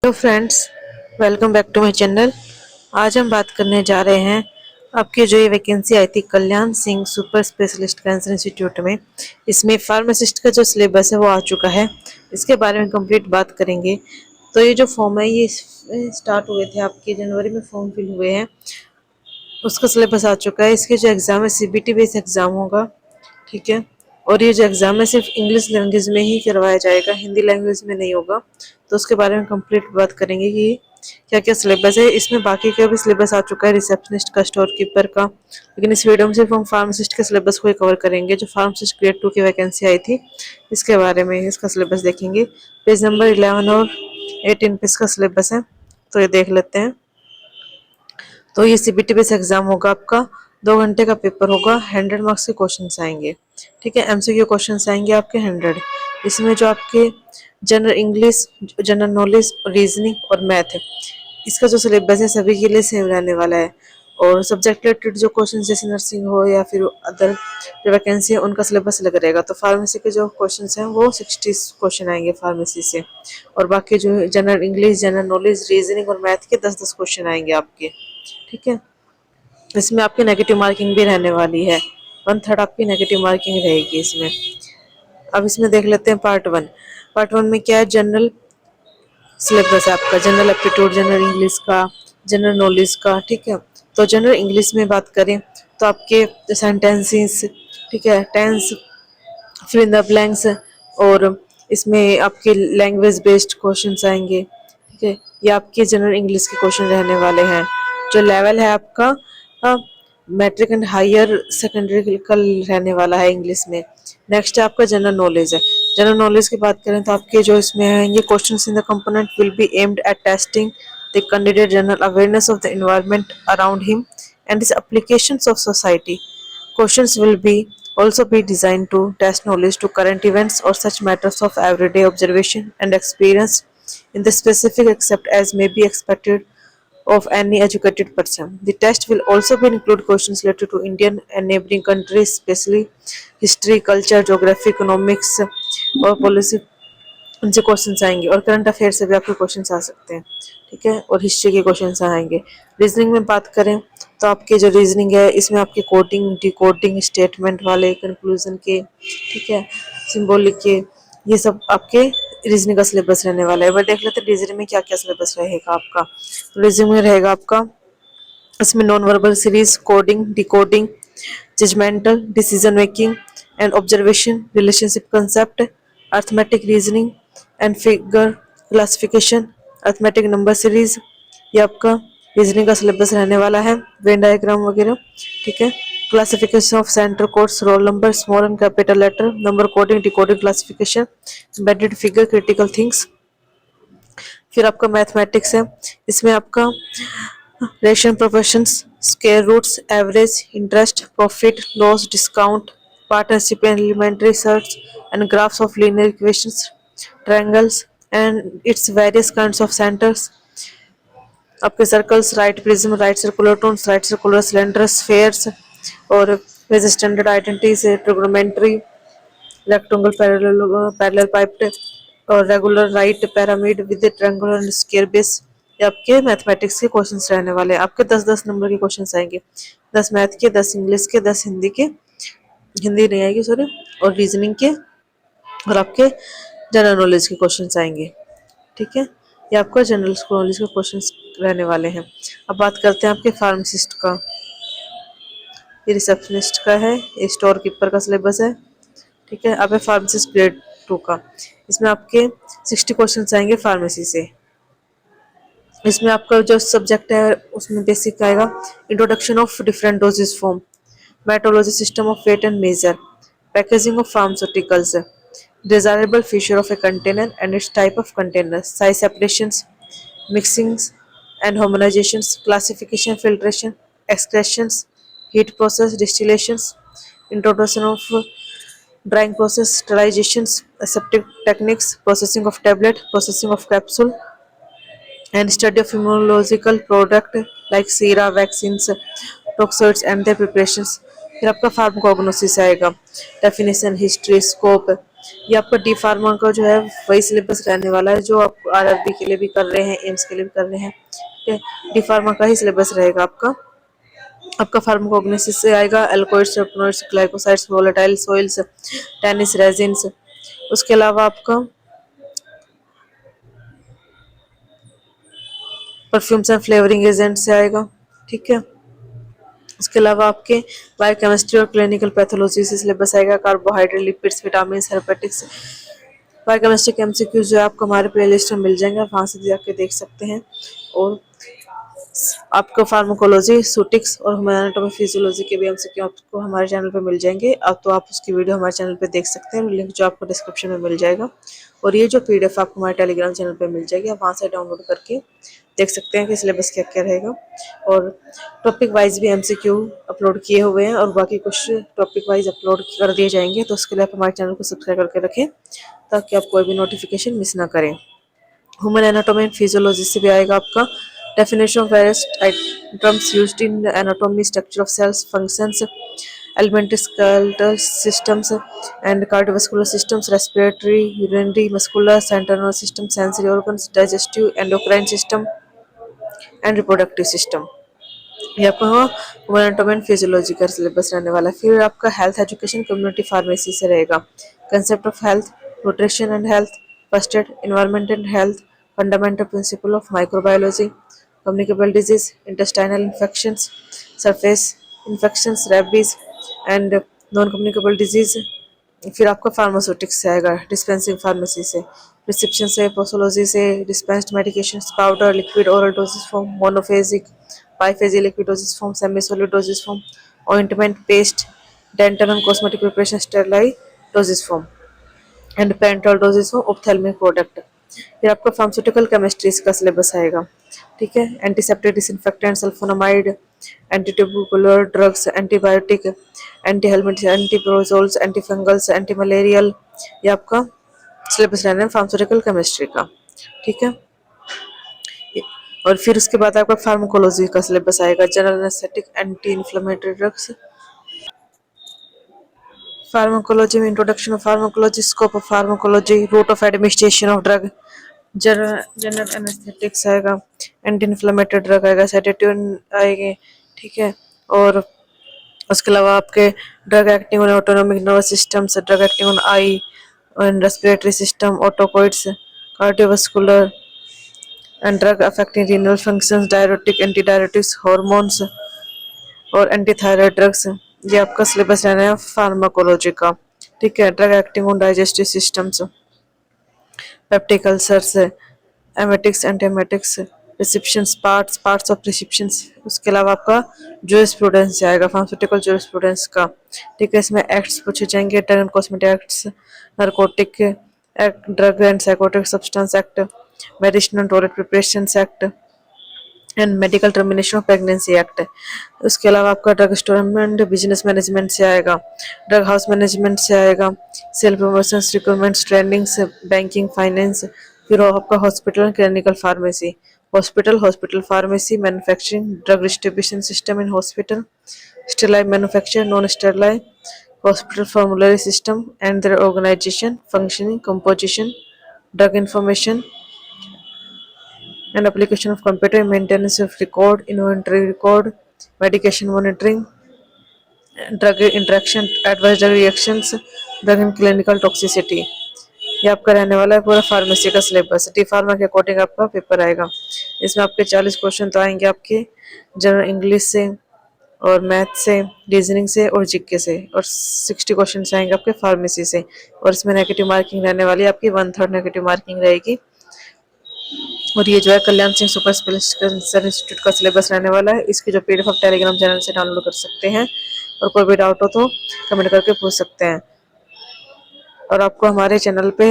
Hello friends, welcome back to my channel. आज हम बात करने जा रहे हैं आपकी जो ये वैकेंसी आई थी Kalyan Singh super specialist cancer institute में। इसमें फार्मासिस्ट का जो सिलेबस है वो आ चुका है। इसके बारे में कंप्लीट बात करेंगे। तो ये जो फॉर्म है ये स्टार्ट हुए थे आपके जनवरी में, फॉर्म फिल हुए हैं, उसका सिलेबस आ चुका है। इसके जो एग्ज़ाम है सीबीटी बेस्ड एग्ज़ाम होगा, ठीक है। और ये जो एग्ज़ाम है सिर्फ इंग्लिश लैंग्वेज में ही करवाया जाएगा, हिंदी लैंग्वेज में नहीं होगा। तो उसके बारे में कंप्लीट बात करेंगे कि क्या क्या सिलेबस है। इसमें बाकी का भी सिलेबस आ चुका है, रिसेप्शनिस्ट का, स्टोर कीपर का, लेकिन इस वीडियो में सिर्फ हम फार्मासिस्ट के सिलेबस को ही कवर करेंगे। जो फार्मासिस्ट ग्रेड 2 की वैकेंसी आई थी इसके बारे में इसका सिलेबस देखेंगे। पेज नंबर 11 और 18 पे इसका सिलेबस है, तो ये देख लेते हैं। तो ये सीबीटी बेस एग्जाम होगा आपका, 2 घंटे का पेपर होगा, 100 मार्क्स के क्वेश्चन आएंगे, ठीक है। एमसीक्यू क्वेश्चन आएंगे आपके 100। इसमें जो आपके general English, general knowledge, reasoning और मैथ है, इसका जो सिलेबस है सभी के लिए सेम रहने वाला है। और सब्जेक्ट रिलेटेड जो क्वेश्चन जैसे नर्सिंग हो या फिर अदर जो वैकेंसी है उनका सिलेबस अलग रहेगा। तो फार्मेसी के जो क्वेश्चन हैं वो 60 क्वेश्चन आएंगे फार्मेसी से, और बाकी जो general English, general knowledge, reasoning और मैथ के 10-10 क्वेश्चन आएंगे आपके, ठीक है। इसमें आपकी नेगेटिव मार्किंग भी रहने वाली है, 1/3 आपकी नेगेटिव मार्किंग रहेगी इसमें। अब इसमें देख लेते हैं पार्ट वन में क्या है। जनरल सिलेबस है आपका, जनरल एप्टीट्यूड, जनरल इंग्लिश का, जनरल नॉलेज का, ठीक है। तो जनरल इंग्लिश में बात करें तो आपके सेंटेंसेस, ठीक है, tense, fill in the blanks, और इसमें आपके लैंग्वेज बेस्ड क्वेश्चंस आएंगे, ठीक है। ये आपके जनरल इंग्लिश के क्वेश्चन रहने वाले हैं। जो लेवल है आपका मैट्रिक एंड हायर सेकेंडरी का रहने वाला है इंग्लिश में। नेक्स्ट आपका जनरल नॉलेज है। जनरल नॉलेज की बात करें तो आपके जो इसमें है ये questions in the component will be aimed at testing the candidate general awareness of the environment around him and its applications of society. Questions will be also be designed to test knowledge to current events or such matters of everyday observation and experience in the specific except as may be expected of any educated person. The test will also be include questions related to Indian and neighboring countries, especially history, culture, geography, economics और policy, उनसे questions आएंगे। और current affair से भी आपके questions आ सकते हैं, ठीक है। और हिस्ट्री के क्वेश्चंस आएंगे। रीजनिंग में बात करें तो आपके जो रीजनिंग है इसमें आपके कोडिंग, डिकोडिंग, स्टेटमेंट वाले, कंक्लूजन के, ठीक है, सिंबॉलिक के, ये सब आपके रीजनिंग का सिलेबस रहने वाला है। बट देख लेते हैं रीजनिंग में क्या क्या सिलेबस रहेगा आपका। रीजनिंग में रहेगा आपका इसमें non verbal series, coding, decoding, judgemental, decision making and observation, relationship concept, arithmetic reasoning and figure classification, arithmetic number series, ये आपका रीजनिंग का सिलेबस रहने वाला है। वेन डायग्राम वगैरह, ठीक है। Classification of center codes, roll number, small and capital letter, number coding, decoding, classification, embedded figure, critical things. फिर आपका मैथमेटिक्स है, इसमें आपका रेशन proportions, square roots, average, interest, profit, loss, discount, partnership and elementary search and graphs of linear equations, triangles and its various kinds of centers. आपके circles, right prism, right circular cones, right circular cylinder, spheres, और with standard identities, trigonometry, rectangle, parallel piped और regular right pyramid with triangular and square base. ये आपके mathematics के questions रहने वाले हैं। आपके 10-10 नंबर के क्वेश्चंस आएंगे, 10 मैथ के, 10 इंग्लिश के, 10 हिंदी के, हिंदी नहीं आएगी सॉरी, और रीजनिंग के, और आपके जनरल नॉलेज के क्वेश्चंस आएंगे, ठीक है। ये आपका जनरल नॉलेज के क्वेश्चंस रहने वाले हैं। अब बात करते हैं आपके फार्मासिस्ट का। ये रिसेप्शनिस्ट का है, ये स्टोर कीपर का सिलेबस है, ठीक है। अब है फार्मासिस्ट ग्रेड 2 का। इसमें आपके 60 क्वेश्चंस आएंगे फार्मेसी से। इसमें आपका जो सब्जेक्ट है उसमें बेसिक आएगा introduction of different dosages form, metrology system of weight and measure, packaging of pharmaceuticals, desirable feature of a container and its type of container, size separations, mixings and homogenizations, classification, filtration, excretions, heat process, distillations, introduction of drying process, sterilizations, aseptic techniques, processing of tablet, processing of capsule, and study of immunological product like sera, vaccines, toxoids and their preparations. फिर आपका फार्माकोग्नोसिस आएगा, definition, history, scope, ये आपका D pharma का जो है वही syllabus रहने वाला है जो आप आरआरबी के लिए भी कर रहे हैं, एम्स के लिए भी कर रहे हैं। ठीक है, डी फार्मा का ही सिलेबस रहेगा आपका। आपका फार्माकोग्नोसिस से आएगा alkaloids, terpenoids, glycosides, volatile oils, tannins resins. उसके अलावा आपका परफ्यूम्स एंड फ्लेवरिंग एजेंट से आएगा। ठीक है, उसके अलावा आपके बायोकेमिस्ट्री और क्लिनिकल पैथोलॉजी से सिलेबस आएगा। Carbohydrate, lipids, vitamin, therapeutics. Biochemistry के एमसीक्यूज जो है आपको हमारे प्लेलिस्ट में मिल जाएंगे, आप वहाँ से जाके देख सकते हैं। और आपको फार्माकोलॉजी, सूटिक्स और ह्यूमन एनाटॉमी फिजियोलॉजी के भी एमसीक्यू आपको हमारे चैनल पे मिल जाएंगे। अब तो आप उसकी वीडियो हमारे चैनल पे देख सकते हैं, लिंक जो आपको डिस्क्रिप्शन में मिल जाएगा। और ये जो पीडीएफ आपको हमारे टेलीग्राम चैनल पे मिल जाएगी, आप वहाँ से डाउनलोड करके देख सकते हैं कि सिलेबस क्या क्या रहेगा। और टॉपिक वाइज भी एमसीक्यू अपलोड किए हुए हैं और बाकी कुछ टॉपिक वाइज अपलोड कर दिए जाएंगे। तो उसके लिए आप हमारे चैनल को सब्सक्राइब करके रखें ताकि आप कोई भी नोटिफिकेशन मिस ना करें। ह्यूमन एनाटॉमी एंड फिजियोलॉजी से भी आएगा आपका definition of various terms used in the anatomy, structure of cells, functions, elementary skeletal systems and cardiovascular systems, respiratory, urinary, muscular, central nervous system, sensory organs, digestive, endocrine system and reproductive system। ये आपका human anatomy and physiology का syllabus रहने वाला है। फिर आपका health education community pharmacy से रहेगा। Concept of health, nutrition and health, first aid, environment and health, fundamental principle of microbiology, communicable disease, intestinal infections, surface infections, rabies and non communicable disease. फिर आपका pharmaceutics से आएगा, dispensing pharmacy से, prescription से, posology से, dispensed medication, powder, liquid, oral dosage form, monophasic, biphasic liquid dosage form, semi solid dosage form, ointment, paste, dental and cosmetic preparation, sterilise dosage form and parenteral doses form, ophthalmic product. फिर आपका pharmaceutical chemistries का syllabus आएगा। ठीक है, antiseptic, disinfectant, sulphonamide, antitubercular drugs, antibiotic, anthelmintic, antiprotozoals, antifungals, anti malarial. ये आपका syllabus रहना है फार्मास्यूटिकल केमिस्ट्री का। ठीक है, और फिर उसके बाद आपका फार्माकोलॉजी का सिलेबस आएगा, general anaesthetic, anti inflammatory drugs, pharmacology में introduction of pharmacology, scope of pharmacology, route of administration of drug, general anaesthetics आएगा, एंटी इन्फ्लेमेटरी ड्रग आएगा, सेडेटिव आएंगे। ठीक है, और उसके अलावा आपके drug acting on autonomic nervous system, drug acting on eye and respiratory system, autocoids, cardiovascular and drug affecting renal functions, diuretic, anti diuretics, hormones और एंटी थायराइड ड्रग्स। ये आपका सिलेबस रहना है फार्माकोलॉजी का। ठीक है, drug acting on digestive systems, peptic ulcers, emetics, एंटीएमेटिक्स, prescriptions, parts of prescriptions. उसके अलावा आपका जूरिस्प्रूडेंस आएगा, फार्मास्यूटिकल जूरिस्प्रूडेंस का। ठीक है, इसमें एक्ट्स पूछे जाएंगे, drug and cosmetic acts, narcotic act, drug and psychotic substance act, medicinal toilet preparations act and medical termination of pregnancy act. उसके अलावा आपका ड्रग स्टोरमेंट बिजनेस मैनेजमेंट से आएगा, ड्रग हाउस मैनेजमेंट से आएगा, sale promotion, recruitments, trainings, banking, finance. फिर आपका hospital clinical pharmacy, hospital pharmacy, manufacturing, drug distribution system in hospital, sterilize manufacture, non sterilize, hospital formulary system and their organization, functioning, composition, drug information and application of computer, maintenance of record, inventory record, medication monitoring, drug interaction, adverse drug reactions, drug and clinical toxicity। ये आपका रहने वाला है पूरा pharmacy का syllabus. T pharma के according आपका paper आएगा। इसमें आपके 40 क्वेश्चन तो आएंगे आपके जनरल इंग्लिश से और मैथ से, रीजनिंग से और जीके से, और 60 क्वेश्चन आएंगे आपके फार्मेसी से। और इसमें नेगेटिव मार्किंग रहने वाली है आपकी, 1/3 नेगेटिव मार्किंग रहेगी। और ये जो है Kalyan Singh super specialist cancer institute का सिलेबस रहने वाला है। इसकी जो पीडीएफ आप टेलीग्राम चैनल से डाउनलोड कर सकते हैं, और कोई भी डाउट हो तो कमेंट करके पूछ सकते हैं। और आपको हमारे चैनल पे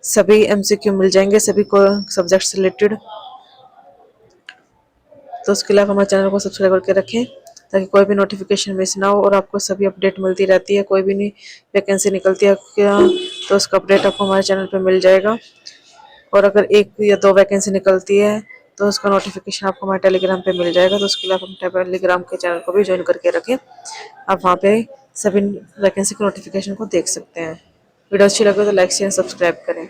सभी एमसीक्यू मिल जाएंगे, सभी को सब्जेक्ट से रिलेटेड। तो उसके लिए आप हमारे चैनल को सब्सक्राइब करके रखें ताकि कोई भी नोटिफिकेशन मिस ना हो, और आपको सभी अपडेट मिलती रहती है। कोई भी नहीं वैकेंसी निकलती है क्या तो उसका अपडेट आपको हमारे चैनल पे मिल जाएगा। और अगर 1 या 2 वैकेंसी निकलती है तो उसका नोटिफिकेशन आपको हमारे टेलीग्राम पे मिल जाएगा। तो उसके लिए आप हम टेलीग्राम के चैनल को भी ज्वाइन करके रखें, आप वहाँ पे सभी वैकेंसी के नोटिफिकेशन को देख सकते हैं। वीडियो अच्छी लगे तो लाइक शेयर सब्सक्राइब करें।